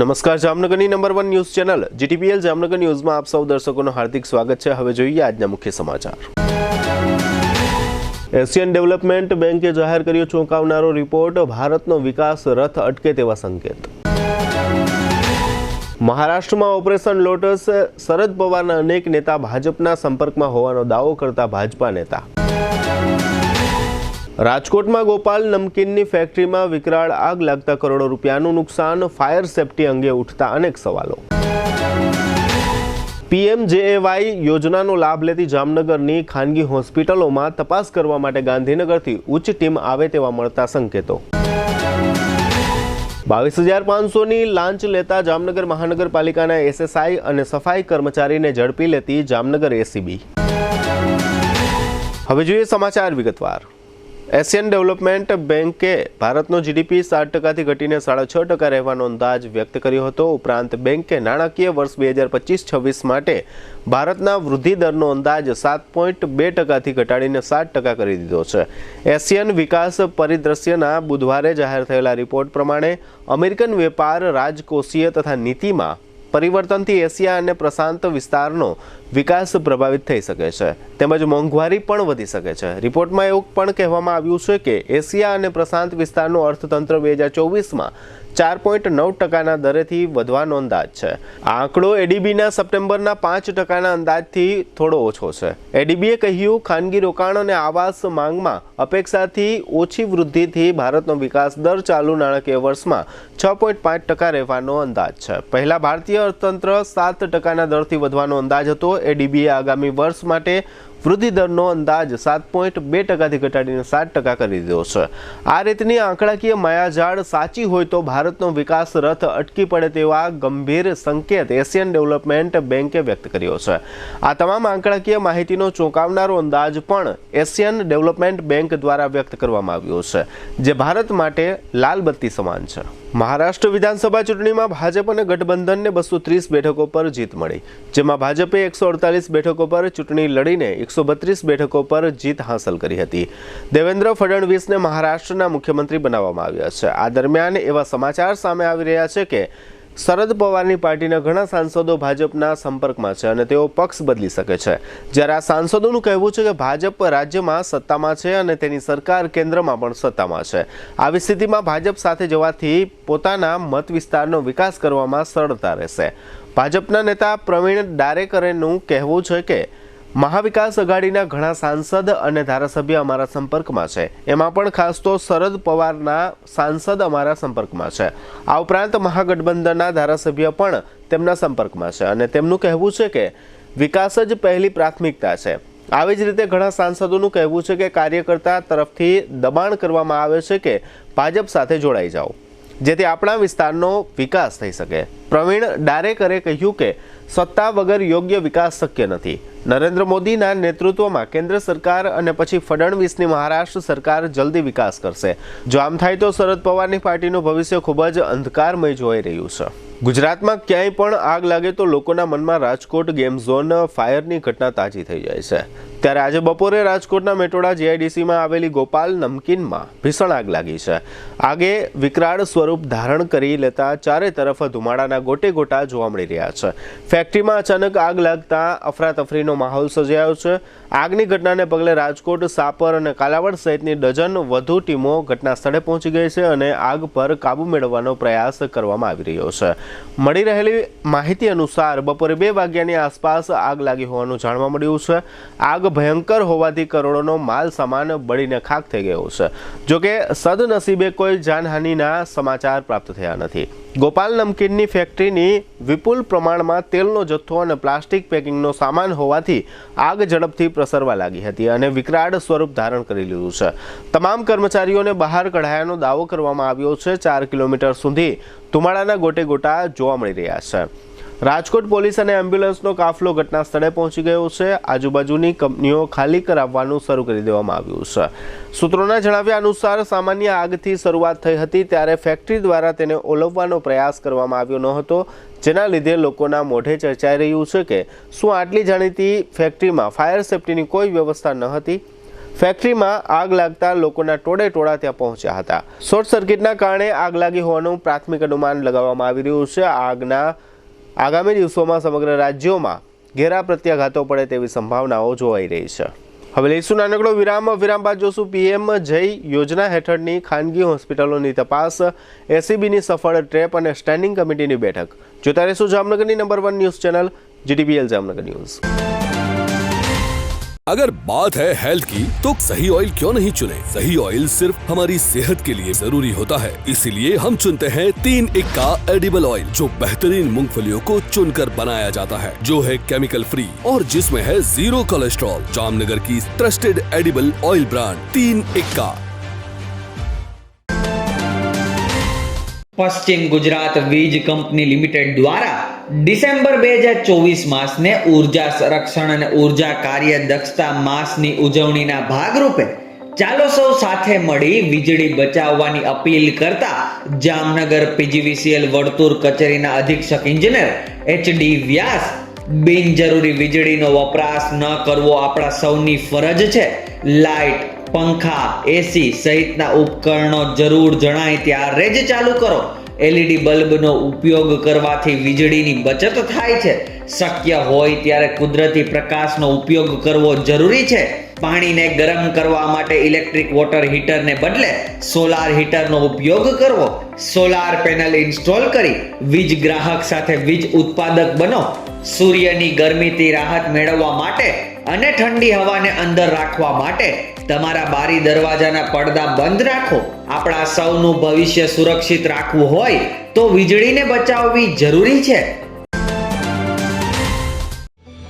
નમસ્કાર, જામનગરની number 1 news channel GTPL Jamnagar ન્યૂઝમાં આપ સૌ દર્શકોનું હાર્દિક સ્વાગત છે। હવે જોઈએ આજના મુખ્ય સમાચાર। એશિયન ડેવલપમેન્ટ બેંકે જાહેર કર્યો ચોંકાવનારો રિપોર્ટ, ભારતનો વિકાસ રથ અટકે તેવા સંકેત। મહારાષ્ટ્રમાં ઓપરેશન લોટસ, શરદ પવારના અનેક નેતા ભાજપના સંપર્કમાં હોવાનો દાવો કરતા ભાજપા નેતા। રાજકોટમાં ગોપાલ નમકીનની ફેક્ટરીમાં વિકરાળ આગ લાગતા કરોડો રૂપિયાનું નુકસાન, ફાયર સેફટી અંગે ઉઠતા અનેક સવાલો। પીએમજેએવાય યોજનાનો લાભ લેતી જામનગરની ખાનગી હોસ્પિટલોમાં તપાસ કરવા માટે ગાંધીનગરથી ઉચ્ચ ટીમ આવે તેવા મળતા સંકેતો। 22,500ની લાંચ લેતા જામનગર મહાનગરપાલિકાના એસએસઆઈ અને સફાઈ કર્મચારીને ઝડપી લેતી જામનગર એસીબી। હવે જોઈએ સમાચાર વિગતવાર। એશિયન ડેવલપમેન્ટ બેંકે ભારતનો જીડીપી 7%થી ઘટીને 6.5% રહેવાનો અંદાજ વ્યક્ત કર્યો હતો। ઉપરાંત બેંકે નાણાકીય વર્ષ 2025-26 માટે ભારતના વૃદ્ધિ દરનો અંદાજ 7.2%થી ઘટાડીને 7% કરી દીધો છે। એશિયન વિકાસ પરિદ્રશ્યના બુધવારે જાહેર થયેલા રિપોર્ટ પ્રમાણે અમેરિકન વેપાર, રાજકોષીય તથા નીતિમાં પરિવર્તનથી એશિયા અને પ્રશાંત વિસ્તારનો વિકાસ પ્રભાવિત થઈ શકે છે, તેમજ મોંઘવારી પણ વધી શકે છે। રિપોર્ટમાં એવું પણ કહેવામાં આવ્યું છે કે એશિયા અને પ્રશાંત વિસ્તારનું અર્થતંત્ર 2024માં 4.9%ના દરેથી વધવાનો અંદાજ છે। આ આંકડો એડીબીના સપ્ટેમ્બરના 5%ના અંદાજથી થોડો ઓછો છે। એડીબીએ કહ્યું, ખાનગી રોકાણ અને આવાસ માંગમાં અપેક્ષાથી ઓછી વૃદ્ધિથી ભારતનો વિકાસ દર ચાલુ નાણાકીય વર્ષમાં 6.5% રહેવાનો અંદાજ છે। પહેલા ભારતીય અર્થતંત્ર 7%ના દરથી વધવાનો અંદાજ હતો। એડીબીએ આગામી વર્ષ માટે વૃદ્ધિ દરનો અંદાજ 7.2%થી ઘટાડીને 7% કરી દીધો છે। આ રીતની આંકડાકીય માયાજાળ સાચી હોય તો ભારતનો વિકાસ રથ અટકી પડે તેવા ગંભીર સંકેત એશિયન ડેવલપમેન્ટ બેંકે વ્યક્ત કર્યો છે। આ તમામ આંકડાકીય માહિતીનો ચોંકાવનારો અંદાજ પણ એશિયન ડેવલપમેન્ટ બેંક દ્વારા વ્યક્ત કરવામાં આવ્યો છે, જે ભારત માટે લાલ બત્તી સમાન છે। મહારાષ્ટ્ર વિધાનસભા ચૂંટણીમાં ભાજપ અને ગઠબંધનને 230 બેઠકો પર જીત મળી, જેમાં ભાજપે 148 બેઠકો પર ચૂંટણી લડીને 132 બેઠકો પર જીત હાંસલ કરી હતી। દેવેન્દ્ર ફડણવીસને મહારાષ્ટ્રના મુખ્યમંત્રી બનાવવામાં આવ્યા છે। આ દરમિયાન એવા સમાચાર સામે આવી રહ્યા છે કે શરદ પવારની પાર્ટીના ઘણા સાંસદો ભાજપના સંપર્કમાં છે અને તેઓ પક્ષ બદલી શકે છે। જ્યારે આ સાંસદોનું કહેવું છે કે ભાજપ રાજ્યમાં સત્તામાં છે અને તેની સરકાર કેન્દ્રમાં પણ સત્તામાં છે। આવી સ્થિતિમાં ભાજપ સાથે જવાથી પોતાના મત વિસ્તારનો વિકાસ કરવામાં સરળતા રહેશે। ભાજપના નેતા પ્રવીણ ડારેકરેનું કહેવું છે કે મહાવિકાસ અઘાડીના ઘણા સાંસદ અને ધારાસભ્ય અમારા સંપર્કમાં છે, એમાં પણ ખાસ તો શરદ પવારના સાંસદ અમારા સંપર્કમાં છે। આ ઉપરાંત મહાગઠબંધનના ધારાસભ્ય પણ તેમના સંપર્કમાં છે અને તેમનું કહેવું છે કે વિકાસ જ પહેલી પ્રાથમિકતા છે। આવી જ રીતે ઘણા સાંસદોનું કહેવું છે કે કાર્યકર્તા તરફથી દબાણ કરવામાં આવે છે કે ભાજપ સાથે જોડાઈ જાઓ, જેથી આપણા વિસ્તારનો વિકાસ થઈ શકે। પ્રવીણ ડારેકરે કહ્યું કે સત્તા વગર યોગ્ય વિકાસ શક્ય નથી। નરેન્દ્ર મોદીના નેતૃત્વમાં કેન્દ્ર સરકાર અને પછી ફડણવીસની મહારાષ્ટ્ર સરકાર જલ્દી વિકાસ કરશે। જો આમ થાય તો શરદ પવારની પાર્ટીનું ભવિષ્ય ખૂબ જ અંધકારમય જોઈ રહ્યું છે। ગુજરાતમાં ક્યાંય પણ આગ લાગે તો લોકોના મનમાં રાજકોટ ગેમ ઝોન ફાયરની ઘટના તાજી થઈ જાય છે। ત્યારે આજે બપોરે રાજકોટના મેટોડા જીઆઈડીસીમાં આવેલી ગોપાલ નમકીનમાં ભીષણ આગ લાગી છે। આગે વિકરાળ સ્વરૂપ ધારણ કરી લેતા ચારે તરફ ધુમાડાના ગોટે ગોટા જોવા મળી રહ્યા છે। ફેક્ટરીમાં અચાનક આગ લાગતા અફરાતફરીનો માહોલ સર્જાયો છે। આગની ઘટનાને પગલે રાજકોટ, સાપર અને કાલાવડ સહિતની ડઝન વધુ ટીમો ઘટના સ્થળે પહોંચી ગઈ છે અને આગ પર કાબુ મેળવવાનો પ્રયાસ કરવામાં આવી રહ્યો છે। મળી રહેલી માહિતી અનુસાર બપોરે 2 વાગ્યાની આસપાસ આગ લાગી હોવાનું જાણવા મળ્યું છે। આગ ભયંકર હોવાથી કરોડોનો માલ સામાન બળીને ખાખ થઈ ગયો છે। જોકે સદનસીબે કોઈ જાનહાનિના સમાચાર પ્રાપ્ત થયા નથી। ગોપાલ નમકીનની ફેક્ટરીની વિપુલ પ્રમાણમાં તેલનો જથ્થો અને પ્લાસ્ટિક પેકિંગનો સામાન હોવાથી આગ ઝડપથી પ્રસરવા લાગી હતી અને વિકરાળ સ્વરૂપ ધારણ કરી લીધું છે। તમામ કર્મચારીઓને બહાર કઢાયાનો દાવો કરવામાં આવ્યો છે। 4 કિલોમીટર સુધી ધુમાડાના ગોટે ગોટા જોવા મળી રહ્યા છે। રાજકોટ પોલીસ અને એમ્બ્યુલન્સનો કાફલો ઘટના સ્થળે પહોંચી ગયો છે। આજુબાજુની કંપનીઓ ખાલી કરાવવાનું શરૂ કરી દેવામાં આવ્યું છે। સૂત્રોના જણાવ્યા અનુસાર સામાન્ય આગથી શરૂઆત થઈ હતી, ત્યારે ફેક્ટરી દ્વારા તેને ઓલવવાનો પ્રયાસ કરવામાં આવ્યો ન હતો, જેના લીધે લોકોના મોઢે ચર્ચાઈ રહ્યું છે કે શું આટલી જાણીતી ફેક્ટરીમાં ફાયર સેફટીની કોઈ વ્યવસ્થા ન હતી। ફેક્ટરીમાં આગ લાગતા લોકોના ટોળે ત્યાં પહોંચ્યા હતા. શોર્ટ સર્કિટના કારણે આગ લાગી હોવાનું પ્રાથમિક અનુમાન લગાવવામાં આવી રહ્યું છે. આગના આગામી દિવસોમાં સમગ્ર રાજ્યોમાં ઘેરા પ્રત્યાઘાતો પડે તેવી સંભાવનાઓ જોવાઈ રહી છે. હવે લઈશું નાનકડો વિરામ બાદ જોશું PM જય યોજના હેઠળની ખાનગી હોસ્પિટલોની તપાસ, SCBની સફળ ટ્રેપ અને સ્ટેન્ડિંગ કમિટીની બેઠક. જોતા રહેશું જામનગરની number 1 news channel GTPL Jamnagar news. अगर बात है हेल्थ की तो सही ऑयल क्यों नहीं चुने? सही ऑयल सिर्फ हमारी सेहत के लिए जरूरी होता है, इसीलिए हम चुनते हैं 3 एडिबल ऑयल, जो बेहतरीन मूंगफलियों को चुनकर बनाया जाता है, जो है केमिकल फ्री और जिसमें है 0 कोलेस्ट्रॉल. जामनगर की ट्रस्टेड एडिबल ऑयल ब्रांड 3 પશ્ચિમ ગુજરાત વીજ કંપની લિમિટેડ દ્વારા ડિસેમ્બર 2024 માસને ઉર્જા સંરક્ષણ અને ઉર્જા કાર્યદક્ષતા માસની ઉજવણીના ભાગરૂપે ચાલો સૌ સાથે મળી વીજળી બચાવવાની અપીલ કરતા જામનગર PGVCL વર્તુળ કચેરીના અધિક્ષક ઇજનેર HD વ્યાસ, બિનજરૂરી વીજળીનો વપરાશ ન કરવો આપણા સૌની ફરજ છે. લાઇટ, પંખા, AC સહિતના ઉપકરણો જરૂર જણાય ત્યારે જ ચાલુ કરો. LED બલ્બનો ઉપયોગ કરવાથી વીજળીની બચત થાય છે. શક્ય હોય ત્યારે કુદરતી પ્રકાશનો ઉપયોગ કરવો જરૂરી છે. પાણીને ગરમ કરવા માટે ઇલેક્ટ્રિક વોટર હીટરને બદલે સોલાર હીટરનો ઉપયોગ કરવો. સોલાર પેનલ ઇન્સ્ટોલ કરી વીજ ગ્રાહક સાથે વીજ ઉત્પાદક બનો. સૂર્યની ગરમીથી રાહત મેળવવા માટે અને ઠંડી હવાને અંદર રાખવા માટે તમારા બારી દરવાજાના પડદા બંધ રાખો. આપણા સૌનું ભવિષ્ય સુરક્ષિત રાખવું હોય તો વીજળીને બચાવવી જરૂરી છે.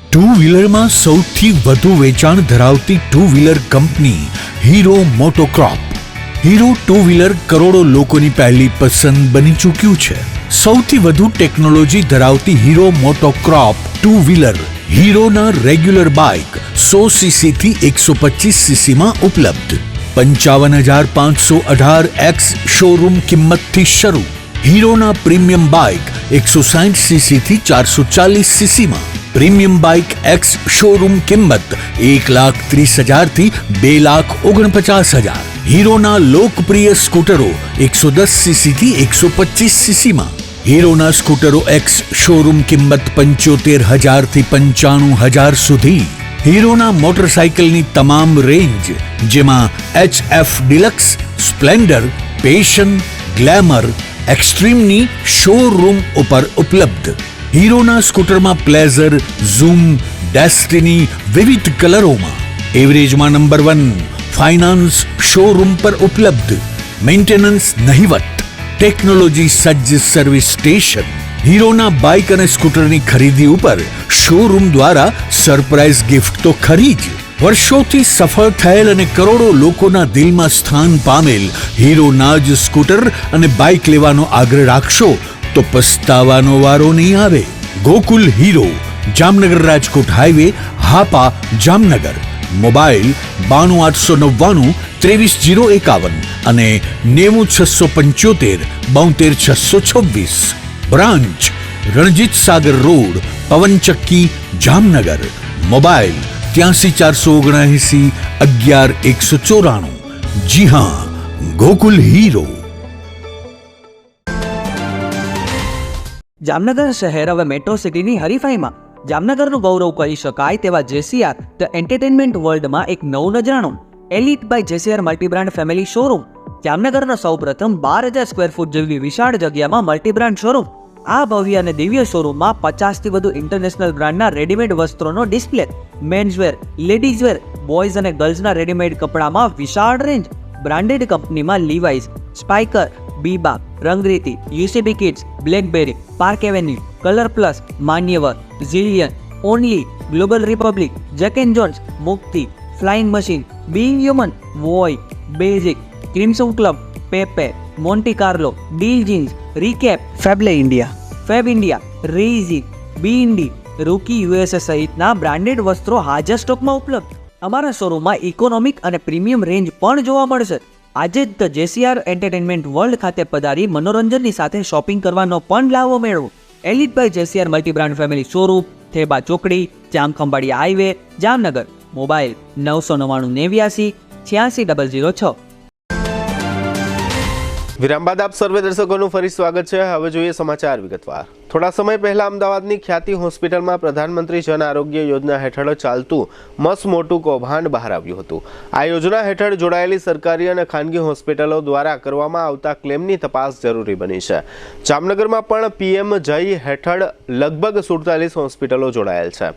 ટુ વ્હીલરમાં સૌથી વધુ વેચાણ ધરાવતી two wheeler company Hero MotoCorp. Hero two wheeler કરોડો લોકોની પહેલી પસંદ બની ચૂક્યું છે. સૌથી વધુ ટેકનોલોજી ધરાવતી હીરો મોટોક્રોપ ટુ વ્હીલર હીરોના રેગ્યુલર બાઇક 100cc થી 125cc માં ઉપલબ્ધ. 55,518 શોરૂમ કિંમતથી શરૂ. હીરોના પ્રીમિયમ બાઇક 160cc થી 440cc માં. પ્રીમિયમ બાઇક X શોરૂમ કિંમત 1,30,000 થી 2,49,000. હીરોના લોકપ્રિય સ્કૂટરો 110cc થી 125cc માં. હીરોના સ્કૂટરો X શોરૂમ કિંમત 75,000 થી 95,000 સુધી. હીરોના મોટરસાઇકલની તમામ રેન્જ, જેમાં HF deluxe, Splendor, Passion, Glamour, એક્સ્ટ્રીમની શોરૂમ ઉપર ઉપલબ્ધ. હીરોના સ્કૂટરમાં પ્લેઝર, ઝૂમ, ડેસ્ટિની વિવિધ કલરોમાં. એવરેજમાં નંબર 1. ફાઇનાન્સ શોરૂમ પર ઉપલબ્ધ. મેન્ટેનન્સ નહિવત. ટેકનોલોજી સજ્જ સર્વિસ સ્ટેશન. હીરોના બાઇક અને સ્કૂટરની ખરીદી ઉપર શોરૂમ દ્વારા સરપ્રાઇઝ ગિફ્ટ તો ખરી જ. વર્ષોથી સફળ થયેલ અને કરોડો લોકોના દિલમાં સ્થાન પામેલ હીરોના જ સ્કૂટર અને બાઇક લેવાનો આગ્રહ રાખશો તો પસ્તાવાનો વારો નહીં આવે. Gokul hero, Jamnagar Rajkot highway, Hapa, Jamnagar. Mobile 92,899 23,051 અને 90,675 72,626. Branch Ranjit Sagar road, પવનચક્કી, Jamnagar. Mobile 83,479 11,194. જી હા, ગોકુલ હીરો. જામનગર શહેર હવે મેટ્રો સિટીની હરીફાઈમાં જામનગરનું ગૌરવ કરી શકાય તેવા JCR ધ એન્ટરટેનમેન્ટ વર્લ્ડમાં એક નવું નજરાણું. Elite by JCR multibrand family showroom. જામનગરના સૌપ્રથમ 12,000 સ્ક્વેર ફૂટ જેવી વિશાળ જગ્યામાં મલ્ટીબ્રાન્ડ શોરૂમ. આ ભવ્ય અને દિવ્ય શોરૂમમાં 50થી વધુ ઇન્ટરનેશનલ બ્રાન્ડના રેડીમેડ વસ્ત્રોનો ડિસ્પ્લે. મેન્સવેર, લેડીઝવેર, બોયઝ અને ગર્લ્સના રેડીમેડ કપડામાં વિશાળ રેન્જ. બ્રાન્ડેડ કંપનીમાં Levi's, Spykar, Biba, Rangriti, UCB kids, BlackBerry, Park Avenue, colour plus, Manyavar, Zillion, Only, Global Republic, Jack and Jones, Mukti, Flying Machine, Being Human, વોય, basic, Crimson Club, Pepe, Monte Carlo, Deal Jeans, Recap, Fable India, Fabindia, રેઝી, બીઇન્ડી, Rookie USA સહિતના branded વસ્ત્રો હાજર સ્ટોકમાં ઉપલબ્ધ. અમારા શોરૂમમાં ઇકોનોમિક અને પ્રીમિયમ રેન્જ પણ જોવા મળશે. આજે જ ધ JCR એન્ટરટેનમેન્ટ વર્લ્ડ ખાતે પધારી મનોરંજનની સાથે શોપિંગ કરવાનો પણ લાવો મેળવો. Elite by JCR multibrand family showroom, Theba ચોકડી, જામખંભાળિયા હાઈવે, જામનગર. મોબાઈલ 999 વિરામ બાદ આપ સર્વે દર્શકોનું ફરી સ્વાગત છે. હવે જોઈએ સમાચાર વિગતવાર. થોડા સમય પહેલા અમદાવાદની ખ્યાતિ હોસ્પિટલમાં પ્રધાનમંત્રી જન આરોગ્ય યોજના હેઠળ ચાલતું મસ્ત મોટું કૌભાંડ બહાર આવ્યું હતું. આ યોજના હેઠળ જોડાયેલી સરકારી અને ખાનગી હોસ્પિટલો દ્વારા કરવામાં આવતા ક્લેમની તપાસ જરૂરી બની છે. જામનગરમાં પણ પીએમ જય હેઠળ લગભગ 47 હોસ્પિટલો જોડાયેલ છે.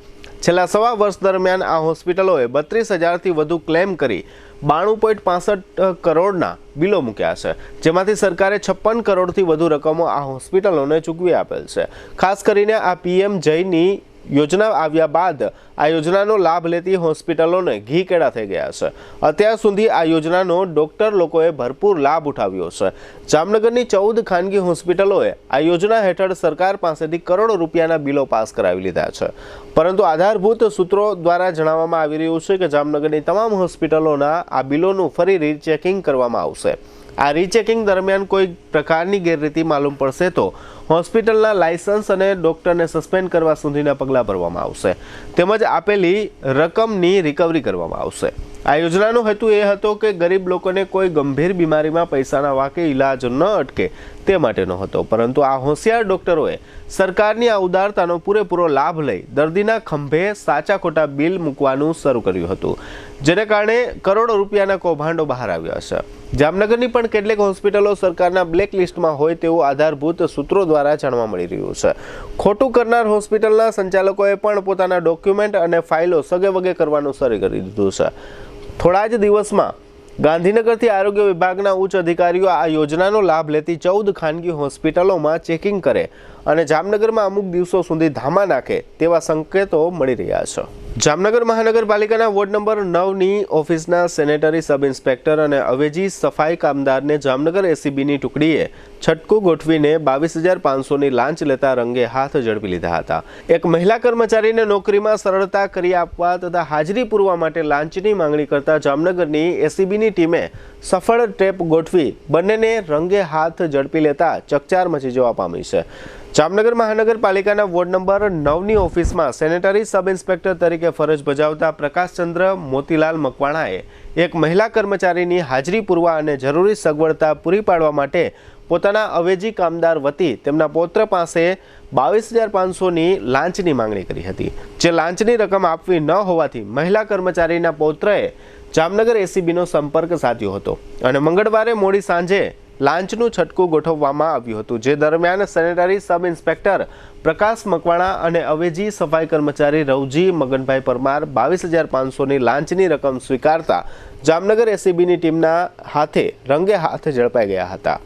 છેલ્લા સવા વર્ષ દરમિયાન આ હોસ્પિટલોએ 32,000થી વધુ ક્લેમ કરી 92.65 કરોડના બિલો મૂક્યા છે, જેમાંથી સરકારે 56 કરોડથી વધુ રકમો આ હોસ્પિટલોને ચૂકવી આપેલ છે. ખાસ કરીને આ પીએમ જયની યોજના આવ્યા બાદ આ યોજનાનો લાભ લેતી હોસ્પિટલોને ઘી કેળા થઈ ગયા છે. અત્યાર સુધી આ યોજનાનો ડોક્ટર લોકોએ ભરપૂર લાભ ઉઠાવ્યો છે. જામનગરની 14 ખાનગી હોસ્પિટલોએ આ યોજના હેઠળ સરકાર પાસેથી કરોડો રૂપિયાના બિલો પાસ કરાવી લીધા છે. પરંતુ આધારભૂત સૂત્રો દ્વારા જણાવવામાં આવી રહ્યું છે કે જામનગરની તમામ હોસ્પિટલોના આ બિલોનું ફરી રીચેકિંગ કરવામાં આવશે. આ રીચેકિંગ દરમિયાન કોઈ પ્રકારની ગેરરીતિ માલુમ પડશે તો હોસ્પિટલના લાયસન્સ અને ડોક્ટરને સસ્પેન્ડ કરવા સુધીના પગલાં ભરવામાં આવશે, તેમજ આપેલી રકમની રિકવરી કરવામાં આવશે. આ યોજનાનો હેતુ એ હતો કે ગરીબ લોકોને કોઈ ગંભીર બીમારીમાં પૈસાના વાકે ઇલાજ ન અટકે તે માટેનો હતો, પરંતુ આ હોશિયાર ડોક્ટરોએ સરકારની આ ઉદારતાનો પૂરેપૂરો લાભ લઈ દર્દીના ખંભે સાચા ખોટા બિલ મૂકવાનું શરૂ કર્યું હતું, જેને કારણે કરોડો રૂપિયાના કૌભાંડો બહાર આવ્યા છે. જામનગરની પણ કેટલીક હોસ્પિટલો સરકારના બ્લેક લિસ્ટમાં હોય તેવું આધારભૂત સૂત્રો દ્વારા જાણવા મળી રહ્યું છે. ખોટું કરનાર હોસ્પિટલના સંચાલકોએ પણ પોતાના ડોક્યુમેન્ટ અને ફાઇલો સગે વગે કરવાનું શરૂ કરી દીધું છે. થોડા જ દિવસમાં ગાંધીનગરથી આરોગ્ય વિભાગના ઉચ્ચ અધિકારીઓ આ યોજનાનો લાભ લેતી 14 ખાનગી હોસ્પિટલોમાં ચેકિંગ કરે અને જામનગરમાં અમુક દિવસો સુધી ધામા નાખે તેવા સંકેતો મળી રહ્યા છે. જામનગર મહાનગરપાલિકાના વોર્ડ નંબર 9ની ઓફિસના સેનેટરી સબ ઇન્સ્પેક્ટર અને અવેજી સફાઈ કામદારને જામનગર એસીબીની ટુકડીએ છટકું ગોઠવીને 22,500ની લાંચ લેતા રંગે હાથ ઝડપી લીધા હતા. એક મહિલા કર્મચારીને નોકરીમાં સરળતા કરી આપવા તથા હાજરી પૂરવા માટે લાંચની માંગણી કરતા જામનગરની એસીબીની ટીમે સફળ ટ્રેપ ગોઠવી બંનેને રંગે હાથ ઝડપી લેતા ચકચાર મચી જવા પામી છે. જામનગર મહાનગરપાલિકાના વોર્ડ નંબર 9ની ઓફિસમાં સેનેટરી સબ ઇન્સ્પેક્ટર તરીકે ફરજ બજાવતા પ્રકાશચંદ્ર મોતીલાલ મકવાણાએ એક મહિલા કર્મચારીની હાજરી પૂરવા અને જરૂરી સગવડતા પૂરી પાડવા માટે પોતાના અવેજી કામદાર વતી તેમના પૌત્ર પાસે 22,500ની લાંચની માંગણી કરી હતી, જે લાંચની રકમ આપવી ન હોવાથી મહિલા કર્મચારીના પૌત્રએ જામનગર એસીબીનો સંપર્ક સાધ્યો હતો અને મંગળવારે મોડી સાંજે લાંચનું છટકું ગોઠવવામાં આવ્યું હતું, જે દરમિયાન સેનેટરી સબ ઇન્સ્પેક્ટર પ્રકાશ મકવાણા અને અવેજી સફાઈ કર્મચારી રવજી મગનભાઈ પરમાર 22,500ની લાંચની રકમ સ્વીકારતા જામનગર એસીબીની ટીમના હાથે રંગે હાથ ઝડપાઈ ગયા હતા.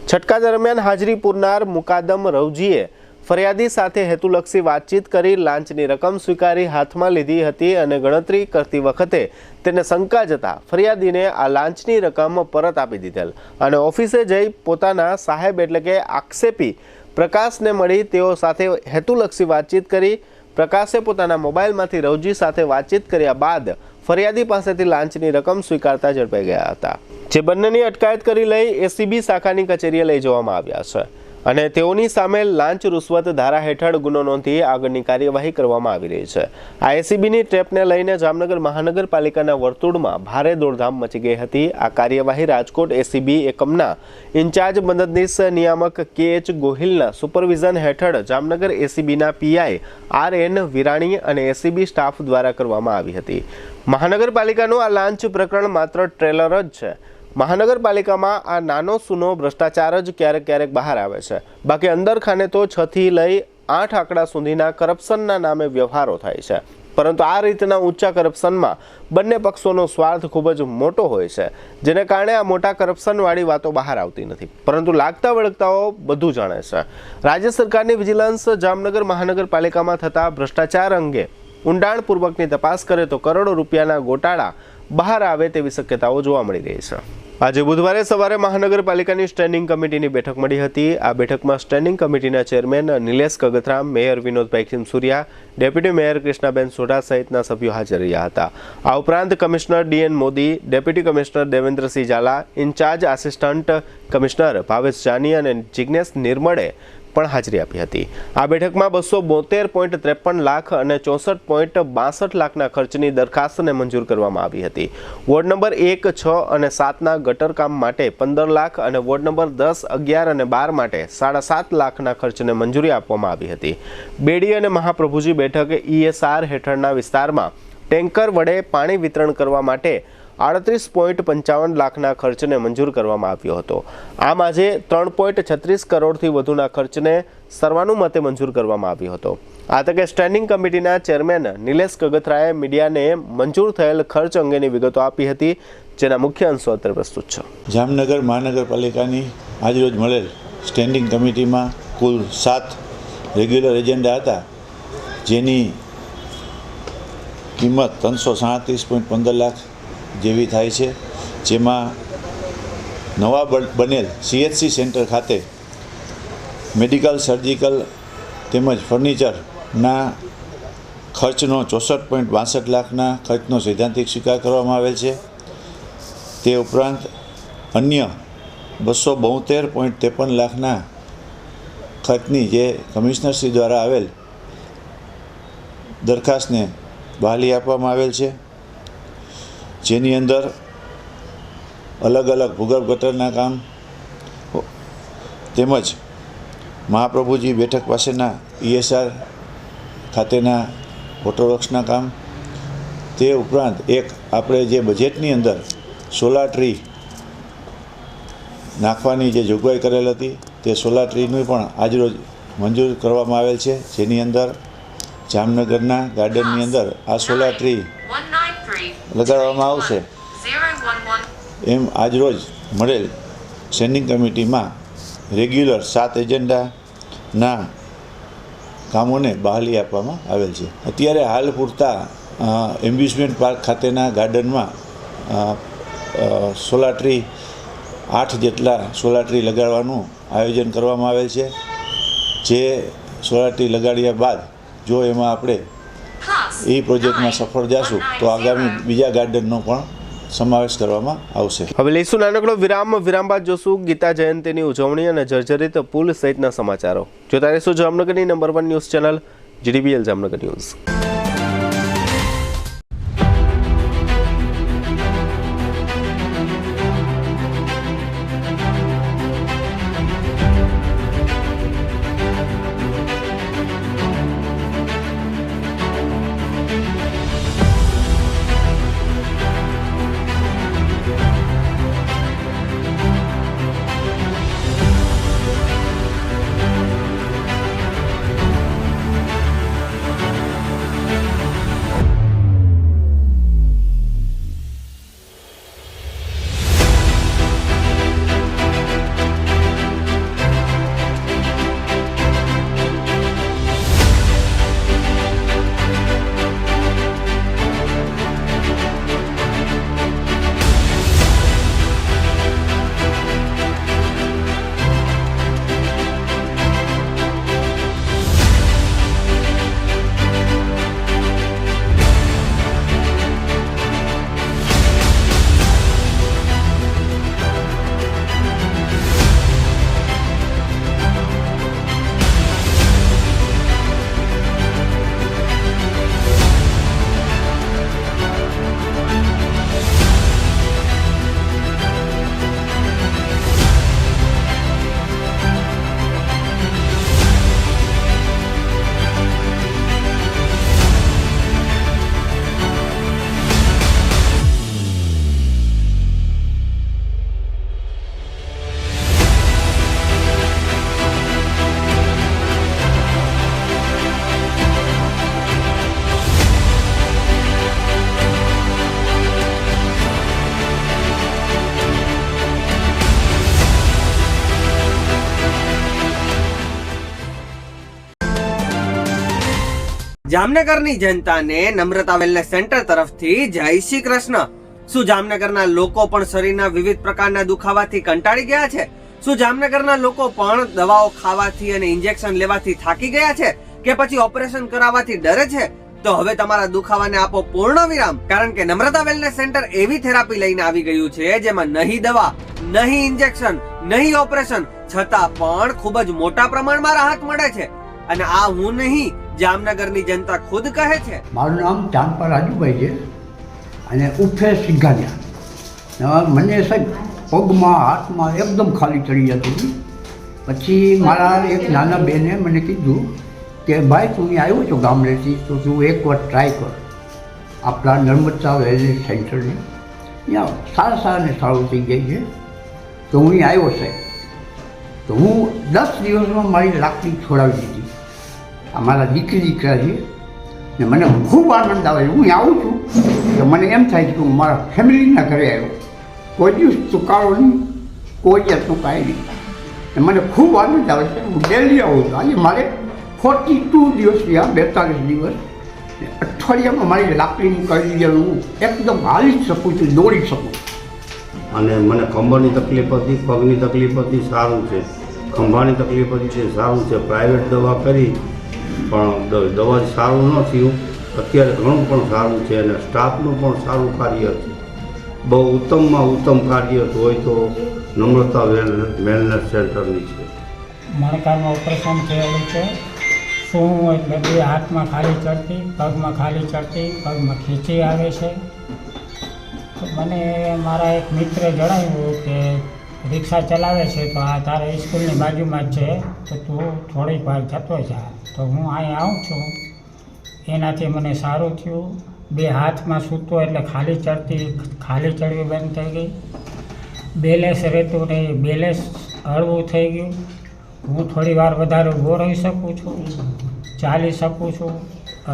છટકા દરમિયાન હાજરી પૂરનાર મુકાદમ રવજીએ ફરિયાદી સાથે હેતુલક્ષી વાતચીત કરી લાંચની રકમ સ્વીકારી હાથમાં લીધી હતી અને ગણતરી કરતી વખતે તેને શંકા જતા ફરિયાદીને આ લાંચની રકમ પરત આપી દીધેલ અને ઓફિસે જઈ પોતાના સાહેબ એટલે કે આક્ષેપી પ્રકાશને મળી તેઓ સાથે હેતુલક્ષી વાતચીત કરી. પ્રકાશે પોતાના મોબાઈલમાંથી રવજી સાથે વાતચીત કર્યા બાદ ફરિયાદી પાસેથી લાંચની રકમ સ્વીકારતા ઝડપાઈ ગયા હતા, જે બંનેની અટકાયત કરી લઈ એસીબી શાખાની કચેરીએ લઈ જવામાં આવ્યા છે અને તેઓની સામે લાંચ રૂશ્વત ધારા હેઠળ ગુનો નોંધી આગળની કાર્યવાહી કરવામાં આવી રહી છે. આ એસીબીની ટ્રેપને લઈને જામનગર મહાનગરપાલિકાના વર્તુળમાં ભારે દોડધામ મચી ગઈ હતી. આ કાર્યવાહી રાજકોટ એસીબી એકમના ઇન્ચાર્જ મદદનીશ નિયામક કે.એચ. ગોહિલના સુપરવિઝન હેઠળ જામનગર એસીબીના પીઆઈ આર.એન. વિરાણી અને એસીબી સ્ટાફ દ્વારા કરવામાં આવી હતી. મહાનગરપાલિકાનું આ લાંચ પ્રકરણ માત્ર ટ્રેલર જ છે. મહાનગરપાલિકામાં આ નાનો સૂનો ભ્રષ્ટાચાર જ ક્યારેક બહાર આવે છે, બાકી અંદર ખાને તો 6 થી લઈ 8 આંકડા સુધીના કરપ્શનના નામે વ્યવહારો થાય છે. પરંતુ આ રીતના ઊંચા કરપ્શનમાં બંને પક્ષોનો સ્વાર્થ ખૂબ જ મોટો હોય છે, જેને કારણે આ મોટા કરપ્શનવાળી વાતો બહાર આવતી નથી, પરંતુ લાગતા વળગતાઓ બધું જાણે છે. રાજ્ય સરકારની વિજિલન્સ જામનગર મહાનગરપાલિકામાં થતા ભ્રષ્ટાચાર અંગે ઊંડાણપૂર્વકની તપાસ કરે તો કરોડો રૂપિયાના ગોટાળા બહાર આવે તેવી શક્યતાઓ જોવા મળી રહી છે. આજે બુધવારે સવારે મહાનગરપાલિકાની સ્ટેન્ડિંગ કમિટીની બેઠક મળી હતી. આ બેઠકમાં સ્ટેન્ડિંગ કમિટીના ચેરમેન નિલેશ કગથરામ, mayor Vinodbhai Khimsuriya, deputy mayor Krishnaben Sodha સહિતના સભ્યો હાજર રહ્યા હતા. આ ઉપરાંત commissioner D N. Modi, deputy commissioner Devendrasinh Zala, in-charge assistant commissioner Bhavesh Jani અને જિજ્ઞેશ નિર્મળે પણ હાજરી આપી હતી. આ બેઠકમાં 272.53 લાખ અને 64.62 લાખના ખર્ચની દરખાસ્તને મંજૂર કરવામાં આવી હતી. વોર્ડ નંબર 1, 6 અને 7ના ગટર કામ માટે 15 લાખ અને વોર્ડ નંબર 10, 11 અને 12 માટે 7.5 લાખના ખર્ચને મંજૂરી આપવામાં આવી હતી. બેડી અને મહાપ્રભુજી બેઠક ESR હેઠળના વિસ્તારમાં ટેન્કર વડે પાણી વિતરણ કરવા માટે 38.55 લાખના ખર્ચને મંજૂર કરવામાં આવ્યો હતો. આમ આજે 3.36 કરોડથી વધુના ખર્ચને સર્વાનુમતે મંજૂર કરવામાં આવ્યો હતો. આ તકે સ્ટેન્ડિંગ કમિટીના ચેરમેન નિલેશ કગથરાએ મીડિયાને મંજૂર થયેલ ખર્ચ અંગેની વિગતો આપી હતી, જેના મુખ્ય અંશો અત્યારે પ્રસ્તુત છે. જામનગર મહાનગરપાલિકાની આજરોજ મળેલ સ્ટેન્ડિંગ કમિટીમાં કુલ 7 રેગ્યુલર એજન્ડા હતા, જેની કિંમત 337.15 લાખ જેવી થાય છે. જેમાં નવા બનેલ CHC સેન્ટર ખાતે મેડિકલ, સર્જિકલ તેમજ ફર્નિચરના ખર્ચનો 64.62 લાખના ખર્ચનો સૈદ્ધાંતિક સ્વીકાર કરવામાં આવેલ છે. તે ઉપરાંત અન્ય 272.53 લાખના ખર્ચની જે કમિશનરશ્રી દ્વારા આવેલ દરખાસ્તને બહાલી આપવામાં આવેલ છે, જેની અંદર અલગ અલગ ભૂગર્ભ ગટરના કામ તેમજ મહાપ્રભુજી બેઠક પાસેના ESR ખાતેના વોટરવર્ક્સના કામ, તે ઉપરાંત એક આપણે જે બજેટની અંદર સોલાર ટ્રી નાખવાની જે જોગવાઈ કરેલ હતી, તે સોલાર ટ્રીનું પણ આજરોજ મંજૂર કરવામાં આવેલ છે, જેની અંદર જામનગરના ગાર્ડનની અંદર આ સોલાર ટ્રી લગાડવામાં આવશે એમ આજરોજ મળેલ સ્ટેન્ડિંગ કમિટીમાં રેગ્યુલર 7 એજન્ડાના કામોને બહાલી આપવામાં આવેલ છે. અત્યારે હાલ પૂરતા એમ્બ્યુઝમેન્ટ પાર્ક ખાતેના ગાર્ડનમાં સોલાર ટ્રી 8 જેટલા સોલાર ટ્રી લગાડવાનું આયોજન કરવામાં આવેલ છે. જે સોલાર ટ્રી લગાડ્યા બાદ જો એમાં આપણે એ પ્રોજેક્ટમાં સફળ જશું તો આગામી બીજા ગાર્ડનનો પણ સમાવેશ કરવામાં આવશે. હવે લઈશું નાનકડો વિરામ બાદ જોશું ગીતા જયંતિની ઉજવણી અને જર્જરિત પુલ સહિતના સમાચારો. જોતા રહેશો જામનગરની number 1 news channel GDBL Jamnagar news. જામનગરની જનતાને નમ્રતા વેલનેસ સેન્ટર તરફથી જય શ્રી કૃષ્ણ. શું જામનગરના લોકો પણ શરીરના વિવિધ પ્રકારના દુખાવાથી કંટાળી ગયા છે? શું જામનગરના લોકો પણ દવાઓ ખાવાથી અને ઇન્જેક્શન લેવાથી થાકી ગયા છે કે પછી ઓપરેશન કરાવવાથી ડરે છે? તો હવે તમારા દુખાવાને આપો પૂર્ણ વિરામ, કારણ કે નમ્રતા વેલનેસ સેન્ટર એવી થેરાપી લઈને આવી ગયું છે જેમાં નહીં દવા, નહીં ઇન્જેક્શન, નહીં ઓપરેશન, છતાં પણ ખૂબ જ મોટા પ્રમાણમાં રાહત મળે છે. અને આ હું નહીં, જામનગરની જનતા ખુદ કહે છે. મારું નામ ચાંદપા રાજુભાઈ છે અને ઉફે સિંઘાનિયા. મને સાહેબ પગમાં હાથમાં એકદમ ખાલી ચડી જતી હતી. પછી મારા એક નાના બેને મને કીધું કે ભાઈ તું અહીં આવ્યો છો ગામડેથી તો તું એકવાર ટ્રાય કર આપણા નર્મદા વેલનેસ સેન્ટરની. ત્યાં સારાને સારું થઈ જાય છે. તો હું અહીં આવ્યો સાહેબ. તો હું 10 દિવસમાં મારી લાકડી છોડાવી દીધી. અમારા દીકરા છે ને મને ખૂબ આનંદ આવે છે. હું આવું છું તો મને એમ થાય છે કે હું મારા ફેમિલીના ઘરે આવ્યો. કોઈ દિવસ ચૂકારો નહીં, કોઈ જાતનું કાંઈ નહીં. ને મને ખૂબ આનંદ આવે છે. હું ડેલી આવું છું. આજે મારે 42 દિવસ થયા, 42 દિવસ. અઠવાડિયામાં મારી લાકડીનું કરી દીધેલું હું એકદમ હાલી જ શકું છું, દોડી શકું. અને મને ખંભાની તકલીફ હતી, પગની તકલીફ હતી, સારું છે. ખંભાની તકલીફ હતી તે સારું છે. પ્રાઇવેટ દવા કરી પણ દવાથી સારું ન થયું. અત્યારે ઘણું પણ સારું છે અને સ્ટાફનું પણ સારું કાર્ય છે. બહુ ઉત્તમમાં ઉત્તમ કાર્ય હોય તો નમ્રતા વેલનેસ સેન્ટરની છે. મણકાનું ઓપરેશન થયેલું છે. શું એટલે બે હાથમાં ખાલી ચડતી, પગમાં ખાલી ચડતી, પગમાં ખીચી આવે છે. તો મને મારા એક મિત્રે જણાવ્યું કે રિક્ષા ચલાવે છે તો આ તારે સ્કૂલની બાજુમાં જ છે તો તું થોડીક વાર જતો જા. તો હું અહીં આવું છું. એનાથી મને સારું થયું. બે હાથમાં સૂતો એટલે ખાલી ચડવી બંધ થઈ ગઈ. બેલેન્સ રહેતું નહીં, બેલેન્સ હળવું થઈ ગયું. હું થોડી વાર વધારે ઊભો રહી શકું છું, ચાલી શકું છું.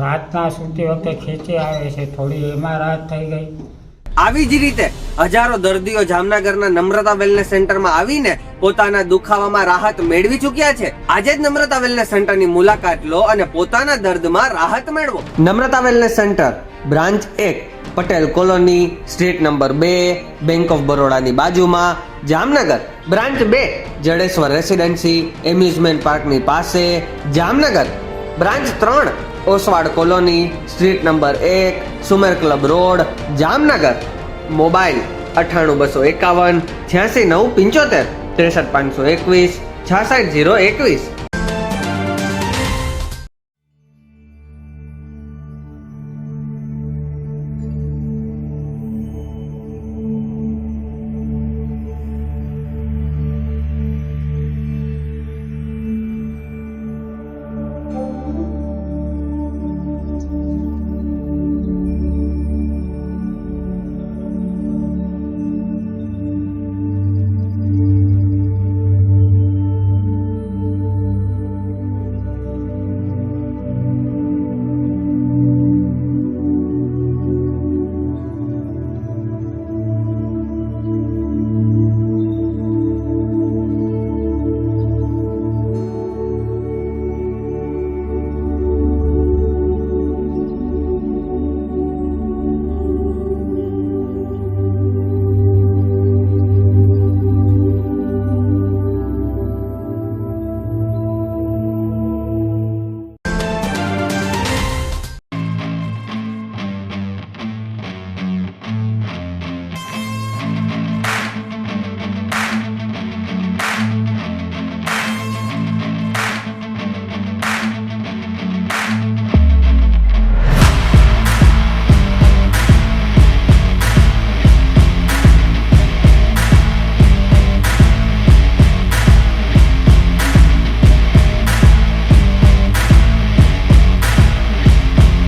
રાતના સૂતી વખતે ખેંચી આવે છે, થોડી એમાં રાહત થઈ ગઈ. આવી જ રીતે હજારો દર્દીઓ જામનગરના નમ્રતા વેલનેસ સેન્ટરમાં આવીને પોતાના દુખાવામાં રાહત મેળવી ચૂક્યા છે. આજે જ નમ્રતા વેલનેસ સેન્ટરની મુલાકાત લો અને પોતાના દર્દમાં રાહત મેળવો. Namrata wellness centre, branch 1, Patel colony, street number 2, bank of બરોડાની બાજુમાં, Jamnagar. Branch 2, Jadeshwar residency, amusement પાર્કની પાસે, Jamnagar. Branch 3, Oswal colony, street number 1, Sumer club road, Jamnagar. Mobile 98 251 86 975 63 521 66 021.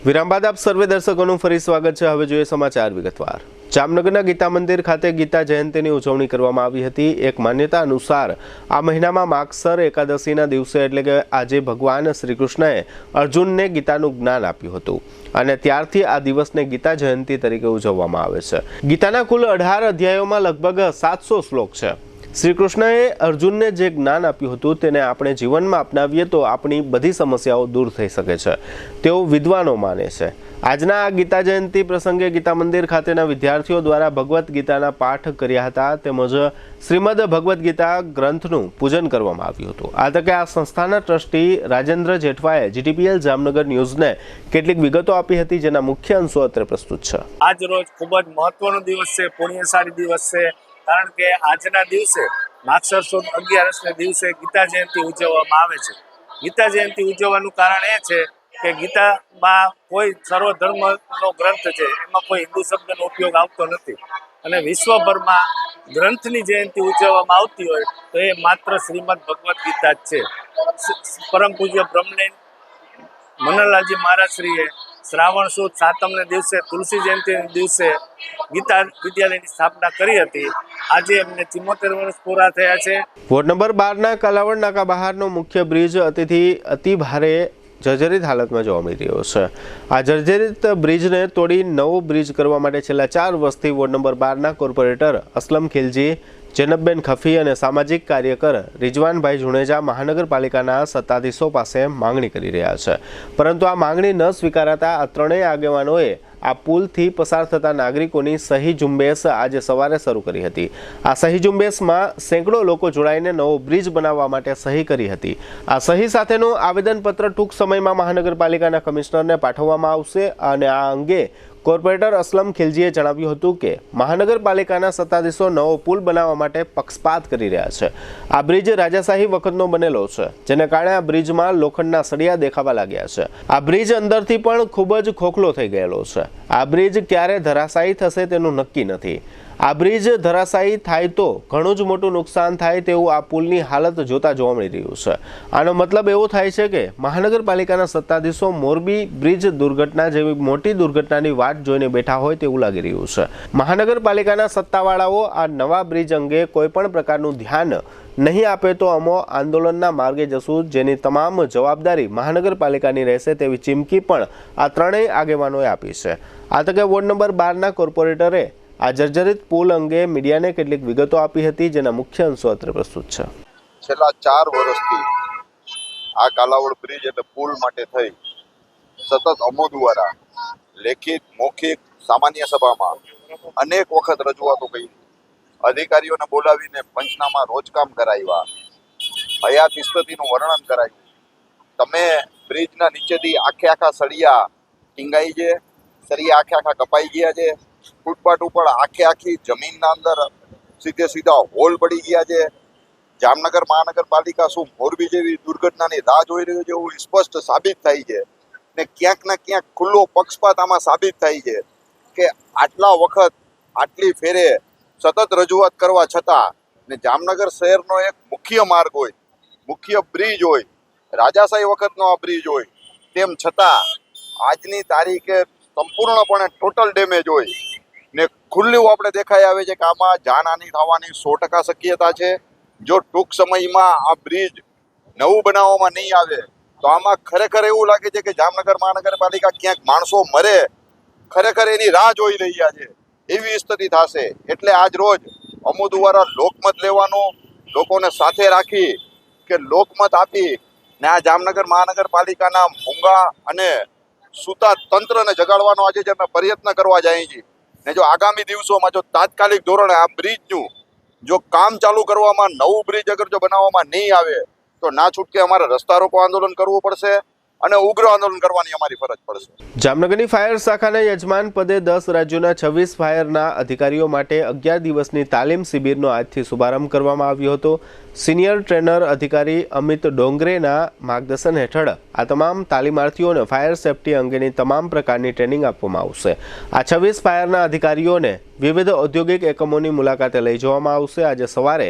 વિરામ બાદ આપ સર્વે દર્શકોનું ફરી સ્વાગત છે. હવે જોઈએ સમાચાર વિગતવાર. જામનગરના ગીતા મંદિર ખાતે ગીતા જયંતિની ઉજવણી કરવામાં આવી હતી. એક માન્યતા અનુસાર આ મહિનામાં માગસર એકાદશીના દિવસે એટલે કે આજે ભગવાન શ્રી કૃષ્ણએ અર્જુનને ગીતાનું જ્ઞાન આપ્યું હતું અને ત્યારથી આ દિવસને ગીતા જયંતિ તરીકે ઉજવવામાં આવે છે. ગીતાના કુલ 18 અધ્યાયોમાં લગભગ 700 શ્લોક છે. શ્રી કૃષ્ણએ અર્જુનને જે જ્ઞાન આપ્યું હતું તેને આપણે જીવનમાં અપનાવીએ તો આપણી બધી સમસ્યાઓ દૂર થઈ શકે છે તેવું વિદ્વાનો માને છે. આજના આ ગીતા જયંતિ પ્રસંગે ગીતા મંદિર ખાતેના વિદ્યાર્થીઓ દ્વારા ભગવદ્ ગીતાના પાઠ કર્યા હતા તેમજ શ્રીમદ ભગવદ્ ગીતા ગ્રંથનું પૂજન કરવામાં આવ્યું હતું. આ તકે આ સંસ્થાના ટ્રસ્ટી રાજેન્દ્ર જેઠવાએ જીટીપીએલ જામનગર ન્યૂઝને કેટલીક વિગતો આપી હતી જેના મુખ્ય અંશો અત્રે પ્રસ્તુત છે. આજ રોજ ખૂબ જ મહત્વનો દિવસ છે, પુણ્યશાળી દિવસ છે, કારણ કે આજના દિવસે માગસર સુદ 11 દિવસે ગીતા જયંતિ ઉજવવામાં આવે છે. ગીતા જયંતિ ઉજવવાનું કારણ એ છે કે ગીતામાં કોઈ સર્વધર્મનો ગ્રંથ છે, એમાં કોઈ હિન્દુ શબ્દનો ઉપયોગ આવતો નથી અને વિશ્વભરમાં ગ્રંથની જયંતિ ઉજવવામાં આવતી હોય તો એ માત્ર શ્રીમદ ભગવદ્ ગીતા જ છે. પરમ પૂજ્ય બ્રહ્મલીન મનનલાલજી મહારાજશ્રીએ શ્રાવણ સુદ 7મના દિવસે તુલસી જયંતિના દિવસે ગીતા વિદ્યાલયની સ્થાપના કરી હતી. આજે એમને 74 વર્ષ પૂરા થયા છે. વોર્ડ નંબર 12ના કાલાવડ નાકા બહારનો મુખ્ય બ્રિજ અતિ ભારે જર્જરિત હાલતમાં જોવા મળી રહ્યો છે. આ જર્જરિત બ્રિજને તોડી નવો બ્રિજ કરવા માટે છેલ્લા 4 વર્ષથી વોર્ડ નંબર 12ના કોર્પોરેટર અસલમ ખિલજી, જૈનબબેન ખફી અને સામાજિક કાર્યકર રિજવાનભાઈ જુણેજા મહાનગરપાલિકાના સત્તાધીશો પાસે માંગણી કરી રહ્યા છે. પરંતુ આ માંગણી ન સ્વીકારાતા આ ત્રણેય આગેવાનોએ આ પુલથી પસાર થતા નાગરિકોની સહી ઝુંબેશ આજે સવારે શરૂ કરી હતી. આ સહી ઝુંબેશમાં સેંકડો લોકો જોડાઈને નવો બ્રિજ બનાવવા માટે સહી કરી હતી. આ સહી સાથેનું આવેદનપત્ર ટૂંક સમયમાં મહાનગરપાલિકાના કમિશનરને પાઠવવામાં આવશે અને આ અંગે કોર્પોરેટર અસલમ ખિલજીએ જણાવ્યું હતું કે મહાનગરપાલિકાના સત્તાધીશો નવો પુલ બનાવવા માટે પક્ષપાત કરી રહ્યા છે. આ બ્રિજ રાજાશાહી વખતનો બનેલો છે, જેને કારણે આ બ્રિજમાં લોખંડના સળિયા દેખાવા લાગ્યા છે. આ બ્રિજ અંદરથી પણ ખૂબ જ ખોખલો થઈ ગયેલો છે. આ બ્રિજ ક્યારે ધરાશાયી થશે તેનું નક્કી નથી. આ બ્રિજ ધરાશાયી થાય તો ઘણું જ મોટું નુકસાન થાય તેવું આ પુલની હાલત જોતા જોવા મળી રહ્યું છે. આનો મતલબ એવો થાય છે કે મહાનગરપાલિકાના સત્તાધીશો મોરબી બ્રિજ દુર્ઘટના જેવી મોટી દુર્ઘટનાની વાટ જોઈને બેઠા હોય તેવું લાગી રહ્યું છે. મહાનગરપાલિકાના સત્તાવાળાઓ આ નવા બ્રિજ અંગે કોઈ પણ પ્રકારનું ધ્યાન નહીં આપે તો અમો આંદોલનના માર્ગે જશું, જેની તમામ જવાબદારી મહાનગરપાલિકાની રહેશે તેવી ચીમકી પણ આ ત્રણેય આગેવાનોએ આપી છે. આ તકે વોર્ડ નંબર 12ના કોર્પોરેટરે આ જર્જરિત પુલ અંગે મીડિયાને કેટલીક વિગતો આપી હતી, જેના મુખ્ય અંશો અત્રે પ્રસ્તુત છે. છેલ્લા 4 વર્ષથી આ કાલાવડ બ્રિજ એટલે પુલ માટે થઈ સતત અમો દ્વારા લેખિત, મૌખિક, સામાન્ય સભામાં અનેક વખત રજૂઆતો કરી, અધિકારીઓને બોલાવીને પંચનામા રોજકામ કરાવ્યા, હયાત સ્થિતિનું વર્ણન કરાવ્યું. તમે બ્રિજના નીચેથી આખા સળિયા ટીંગાઈ છે, સળિયા આખા કપાઈ ગયા છે, ફૂટપાથ ઉપર આખી જમીનના અંદર સીધા હોલ પડી ગયા છે. જામનગર મહાનગરપાલિકા શું મોરબી જેવી દુર્ઘટનાની રાહ જોઈ રહ્યું છે એવું સ્પષ્ટ સાબિત થાય છે ને ક્યાંક ને ક્યાંક ખુલ્લો પક્ષપાત આમાં સાબિત થાય છે કે આટલા વખત આટલી ફેરે સતત રજૂઆત કરવા છતાં ને જામનગર શહેરનો એક મુખ્ય માર્ગ હોય, મુખ્ય બ્રિજ હોય, રાજાશાહી વખતનો આ બ્રિજ હોય, તેમ છતાં આજની તારીખે સંપૂર્ણપણે ટોટલ ડેમેજ હોય ને ખુલ્લું આપણે દેખાઈ આવે છે કે આમાં જાનહાનિ થવાની 100% શક્યતા છે. જો ટૂંક સમયમાં આ બ્રિજ નવું બનાવવામાં નહીં આવે તો આમાં ખરેખર એવું લાગે છે કે જામનગર મહાનગરપાલિકા ક્યાંક માણસો મરે ખરેખર એની રાહ જોઈ રહ્યા છે એવી સ્થિતિ થશે. એટલે આજ રોજ અમો દ્વારા લોકમત લેવાનું, લોકોને સાથે રાખી કે લોકમત આપી ને આ જામનગર મહાનગરપાલિકાના મૂંગા અને સૂતા તંત્રને જગાડવાનો આજે જે અમે પ્રયત્ન કરવા જઈએ છીએ ને જો આગામી દિવસોમાં જો તાત્કાલિક ધોરણે આ બ્રિજનું જો કામ ચાલુ કરવામાં, નવું બ્રિજ અગર જો બનાવવામાં નહીં આવે તો ના છૂટકે અમારે રસ્તા રોકો આંદોલન કરવું પડશે અને ઉગ્ર આંદોલન કરવાની અમારી ફરજ પડશે. જામનગરની ફાયર શાખાના યજમાન પદે 10 રાજ્યોના 26 ફાયરના અધિકારીઓ માટે 11 દિવસની તાલીમ શિબિરનો આજથી શુભારંભ કરવામાં આવ્યો હતો. સિનિયર ટ્રેનર અધિકારી અમિત ડોંગરેના માર્ગદર્શન હેઠળ આ તમામ તાલીમાર્થીઓને ફાયર સેફટી અંગેની તમામ પ્રકારની ટ્રેનિંગ આપવામાં આવશે. આ 26 ફાયરના અધિકારીઓને વિવિધ ઔદ્યોગિક એકમોની મુલાકાતે લઈ જવામાં આવશે. આજે સવારે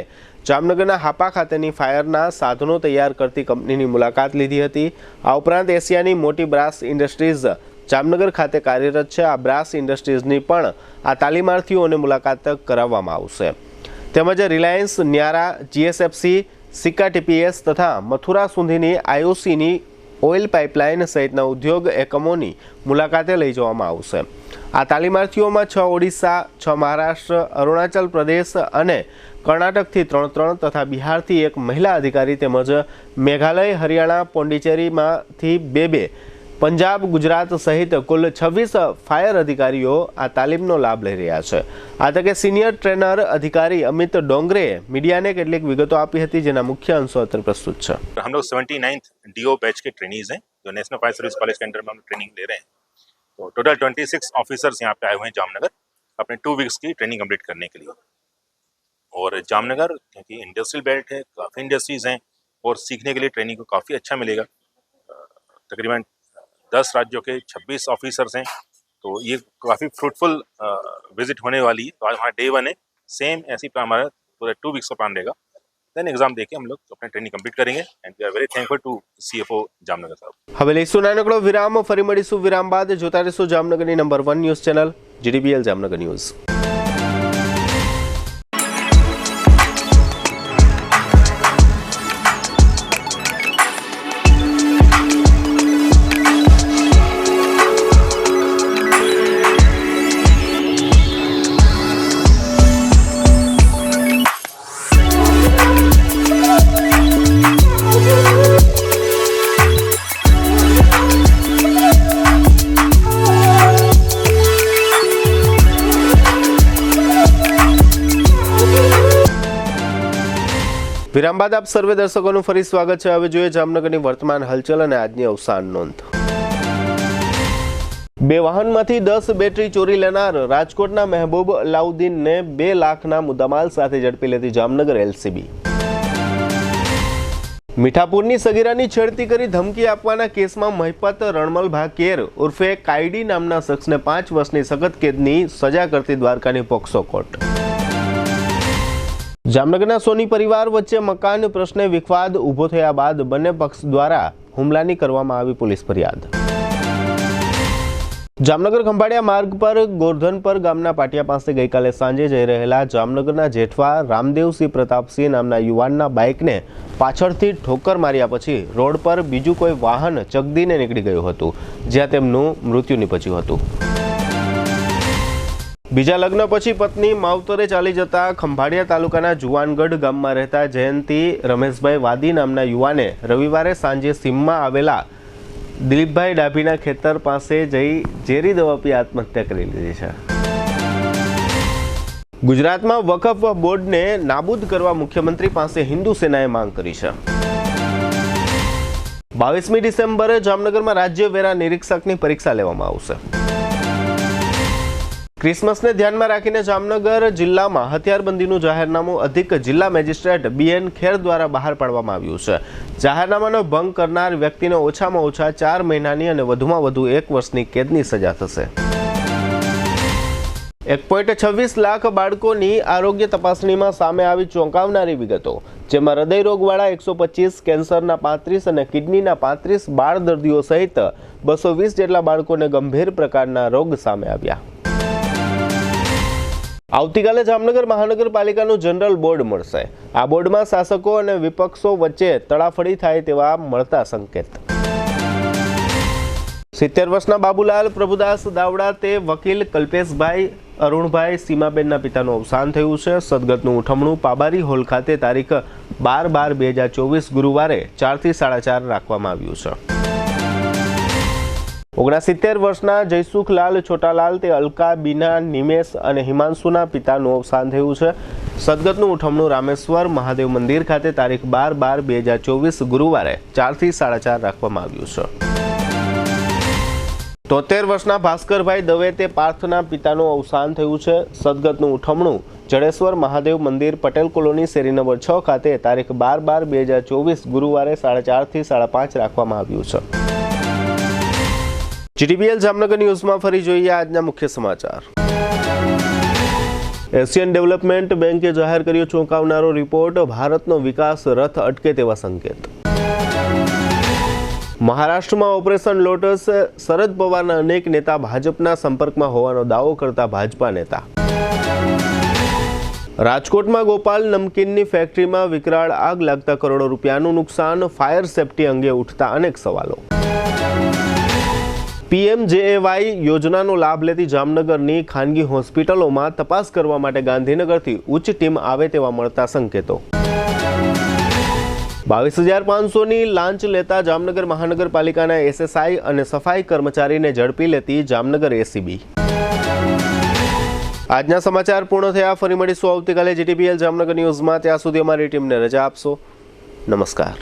જામનગરના હાપા ખાતેની ફાયરના સાધનો તૈયાર કરતી કંપનીની મુલાકાત લીધી હતી. આ ઉપરાંત એશિયાની મોટી બ્રાસ ઇન્ડસ્ટ્રીઝ જામનગર ખાતે કાર્યરત છે. આ બ્રાસ ઇન્ડસ્ટ્રીઝની પણ આ તાલીમાર્થીઓને મુલાકાત કરાવવામાં આવશે. તેમજ રિલાયન્સ, ન્યારા, જીએસએફસી, સિક્કા ટીપીએસ તથા મથુરા સુધીની આઈઓસીની ઓઇલ પાઇપલાઇન સહિતના ઉદ્યોગ એકમોની મુલાકાતે લઈ જવામાં આવશે. આ તાલીમાર્થીઓમાં 6 ઓડિશા, 6 મહારાષ્ટ્ર, અરુણાચલ પ્રદેશ અને કર્ણાટકથી 3 તથા બિહારથી 1 મહિલા અધિકારી તેમજ મેઘાલય, હરિયાણા, પોંડિચેરીમાંથી 2, પંજાબ, ગુજરાત સહિત કુલ 26 ફાયર અધિકારીઓ આ તાલીમનો લાભ લઈ રહ્યા છે. આ તકે સિનિયર ટ્રેનર અધિકારી અમિત ડોંગરેએ મીડિયાને કેટલીક વિગતો આપી હતી, જેના મુખ્ય અંશો અત્રે प्रस्तुत છે. हम लोग 79th डीओ बैच के ट्रेनीज हैं जो नेशनल फायर सर्विस कॉलेज के अंडर में हम ट्रेनिंग ले रहे हैं. तो टोटल 26 ऑफिसर्स यहाँ पे आए हुए हैं जामनगर अपने 2 वीक्स की ट्रेनिंग कंप्लीट करने के लिए. और जामनगर क्योंकि इंडस्ट्रियल बेल्ट है, काफ़ी इंडस्ट्रीज़ हैं और सीखने के लिए ट्रेनिंग को काफ़ी अच्छा मिलेगा। तकरीबन 10 राज्यों के 26 ऑफिसर्स हैं, तो ये काफ़ी फ्रूटफुल विजिट होने वाली है। तो आज हमारा डे 1 है, सेम ऐसी हमारा पूरा 2 वीक्स का प्लान रहेगा। देन एग्जाम देके हम लोग अपनी ट्रेनिंग कंप्लीट करेंगे and we are very thankful to CFO Jamnagar સાહેબ। હવે લઈશું નાનકડો વિરામ, ફરી મળીશું વિરામ બાદ। જોતા રહીશું જામનગરની number 1 news channel GDBL Jamnagar news. વિરામ બાદ આપ સર્વે દર્શકોનું ફરી સ્વાગત છે। હવે જોઈએ જામનગરની વર્તમાન હલચલ અને આજની અવસાન નોંધ। 2 વાહનમાંથી 10 બેટરી ચોરી લેનાર રાજકોટના મહેબૂબ અલાઉદ્દીનને 2 લાખના મુદ્દામાલ સાથે ઝડપી લેતી જામનગર LCB। મીઠાપુરની સગીરાની છેડતી કરી ધમકી આપવાના કેસમાં મહિપત રણમલભા કેર ઉર્ફે કાયડી નામના શખ્સને 5 વર્ષની સખત કેદની સજા કરતી દ્વારકાની પોક્સો કોર્ટ। જામનગરના સોની પરિવાર વચ્ચે મકાન પ્રશ્ને વિવાદ ઊભો થયા બાદ બંને પક્ષ દ્વારા હુમલાની કરવામાં આવી પોલીસ ફરિયાદ। જામનગર ખંભાળિયા માર્ગ પર ગોરધનપર ગામના પાટિયા પાસે ગઈકાલે સાંજે જઈ રહેલા જામનગરના જેઠવા રામદેવસિંહ પ્રતાપસિંહ નામના યુવાનના બાઇકને પાછળથી ઠોકર માર્યા પછી રોડ પર બીજું કોઈ વાહન ચગદીને નીકળી ગયું હતું, જ્યાં તેમનું મૃત્યુ નીપજ્યું હતું। બીજા લગ્ન પછી પત્ની માવતરે ચાલી જતા ખંભાળિયા તાલુકાના જુવાનગઢ ગામમાં રહેતા જયંતી રમેશભાઈ વાદી નામના યુવાને રવિવારે સાંજે સીમમાં આવેલા દિલીપભાઈ ડાભીના ખેતર પાસે જઈ ઝેરી દવા પી આત્મહત્યા કરી લીધી છે। ગુજરાતમાં વકફ બોર્ડને નાબૂદ કરવા મુખ્યમંત્રી પાસે હિન્દુ સેનાએ માંગ કરી છે। 22મી ડિસેમ્બરે જામનગરમાં રાજ્ય વેરા નિરીક્ષકની પરીક્ષા લેવામાં આવશે। ક્રિસમસને ધ્યાનમાં રાખીને જામનગર જિલ્લામાં હથિયારબંધીનું જાહેરનામું અધિક જિલ્લા મેજિસ્ટ્રેટ BN ખેર દ્વારા બહાર પાડવામાં આવ્યું છે। જાહેરનામાનો ભંગ કરનાર વ્યક્તિને ઓછામાં ઓછા 4 મહિનાની અને વધુમાં વધુ 1 વર્ષની કેદની સજા થશે। 1.26 લાખ બાળકોની આરોગ્ય તપાસણીમાં સામે આવી ચોંકાવનારી વિગતો, જેમાં હૃદયરોગવાળા 125, કેન્સરના 35 અને કિડનીના 35 બાળ દર્દીઓ સહિત 220 જેટલા બાળકોને ગંભીર પ્રકારના રોગ સામે આવ્યા। આવતીકાલે જામનગર મહાનગરપાલિકાનું જનરલ બોર્ડ મળશે। આ બોર્ડમાં શાસકો અને વિપક્ષો વચ્ચે તડાફડી થાય તેવા મળતા સંકેત। 70 વર્ષના બાબુલાલ પ્રભુદાસ દાવડા તે વકીલ કલ્પેશભાઈ અરુણભાઈ સીમાબેનના પિતાનું અવસાન થયું છે। સદગતનું ઉઠમણું પાબારી હોલ ખાતે તારીખ 12/12/2024 ગુરુવારે 4 થી 4:30 રાખવામાં આવ્યું છે। 69 વર્ષના જયસુખલાલ છોટાલાલ તે અલકા બીના નિમેશ અને હિમાંશુના પિતાનું અવસાન થયું છે। સદગતનું ઉઠમણું રામેશ્વર મહાદેવ મંદિર ખાતે તારીખ 12/12/2024 ગુરુવારે 4 થી 4:30 રાખવામાં આવ્યું છે। 73 વર્ષના ભાસ્કરભાઈ દવે તે પાર્થના પિતાનું અવસાન થયું છે। સદગતનું ઉઠમણું જડેશ્વર મહાદેવ મંદિર પટેલ કોલોની શેરી નંબર 6 ખાતે તારીખ 12/12/2024 ગુરુવારે 4:30 થી 5:30 રાખવામાં આવ્યું છે। GDBL જામનગર ન્યૂઝમાં ફરી જોઈએ આજના મુખ્ય સમાચાર। એશિયન ડેવલપમેન્ટ બેંકે જાહેર કર્યો ચોંકાવનારો રિપોર્ટ, ભારતનો વિકાસ રથ અટકે તેવા સંકેત। મહારાષ્ટ્રમાં ઓપરેશન લોટસ, શરદ પવારના અનેક નેતા ભાજપના સંપર્કમાં હોવાનો દાવો કરતા ભાજપા નેતા। રાજકોટમાં ગોપાલ નમકીનની ફેક્ટરીમાં વિકરાળ આગ લાગતા કરોડો રૂપિયાનું નુકસાન, ફાયર સેફટી અંગે ઉઠતા અનેક સવાલો। PMJAY યોજનાનો લાભ લેતી જામનગરની ખાનગી હોસ્પિટલોમાં તપાસ કરવા માટે ગાંધીનગરથી ઉચ્ચ ટીમ આવે તેવા મળતા સંકેતો। 22,500ની લાંચ લેતા જામનગર મહાનગરપાલિકાના SSI અને સફાઈ કર્મચારીને ઝડપી લેતી જામનગર ACB। આજના સમાચાર પૂર્ણ થયા। ફરી મળીશું આવતીકાલે GDBL જામનગર ન્યૂઝમાં। ત્યાં સુધી અમારી ટીમને રજા આપશો। નમસ્કાર।